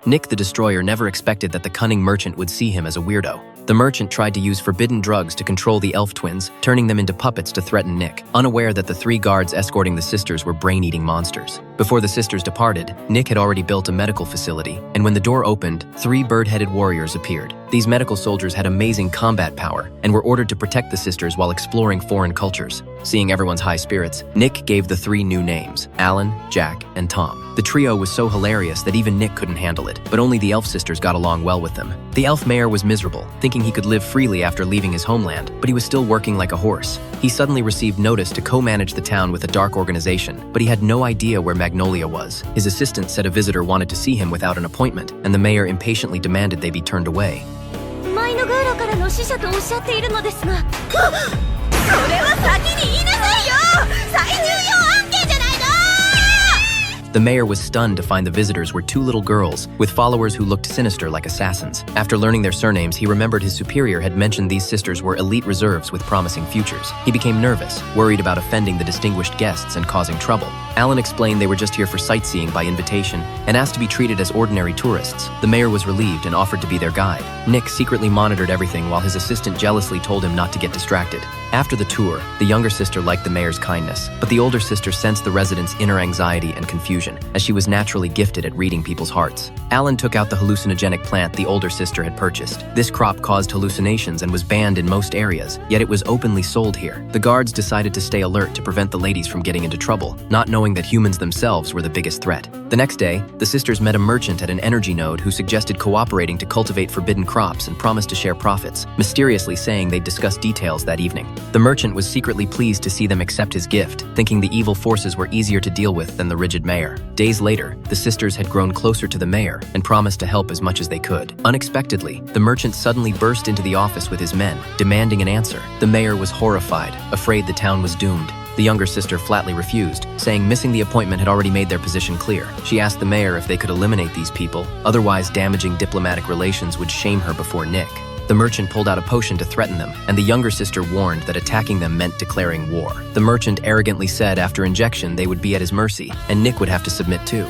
Nick the Destroyer never expected that the cunning merchant would see him as a weirdo. The merchant tried to use forbidden drugs to control the elf twins, turning them into puppets to threaten Nick, unaware that the 3 guards escorting the sisters were brain-eating monsters. Before the sisters departed, Nick had already built a medical facility, and when the door opened, 3 bird-headed warriors appeared. These medical soldiers had amazing combat power and were ordered to protect the sisters while exploring foreign cultures. Seeing everyone's high spirits, Nick gave the 3 new names, Alan, Jack, and Tom. The trio was so hilarious that even Nick couldn't handle it, but only the elf sisters got along well with them. The elf mayor was miserable, thinking he could live freely after leaving his homeland, but he was still working like a horse. He suddenly received notice to co-manage the town with a dark organization, but he had no idea where Magnolia was. His assistant said a visitor wanted to see him without an appointment, and the mayor impatiently demanded they be turned away. 前のガーラからの使者とおっしゃっているのですが、それは先に言いなさいよ。最重要案件じゃないの。 The mayor was stunned to find the visitors were 2 little girls with followers who looked sinister like assassins. After learning their surnames, he remembered his superior had mentioned these sisters were elite reserves with promising futures. He became nervous, worried about offending the distinguished guests and causing trouble. Alan explained they were just here for sightseeing by invitation and asked to be treated as ordinary tourists. The mayor was relieved and offered to be their guide. Nick secretly monitored everything while his assistant jealously told him not to get distracted. After the tour, the younger sister liked the mayor's kindness, but the older sister sensed the residents' inner anxiety and confusion, as she was naturally gifted at reading people's hearts. Alan took out the hallucinogenic plant the older sister had purchased. This crop caused hallucinations and was banned in most areas, yet it was openly sold here. The guards decided to stay alert to prevent the ladies from getting into trouble, not knowing that humans themselves were the biggest threat. The next day, the sisters met a merchant at an energy node who suggested cooperating to cultivate forbidden crops and promised to share profits, mysteriously saying they'd discuss details that evening. The merchant was secretly pleased to see them accept his gift, thinking the evil forces were easier to deal with than the rigid mayor. Days later, the sisters had grown closer to the mayor and promised to help as much as they could. Unexpectedly, the merchant suddenly burst into the office with his men, demanding an answer. The mayor was horrified, afraid the town was doomed. The younger sister flatly refused, saying missing the appointment had already made their position clear. She asked the mayor if they could eliminate these people, otherwise damaging diplomatic relations would shame her before Nick. The merchant pulled out a potion to threaten them, and the younger sister warned that attacking them meant declaring war. The merchant arrogantly said after injection they would be at his mercy, and Nick would have to submit too.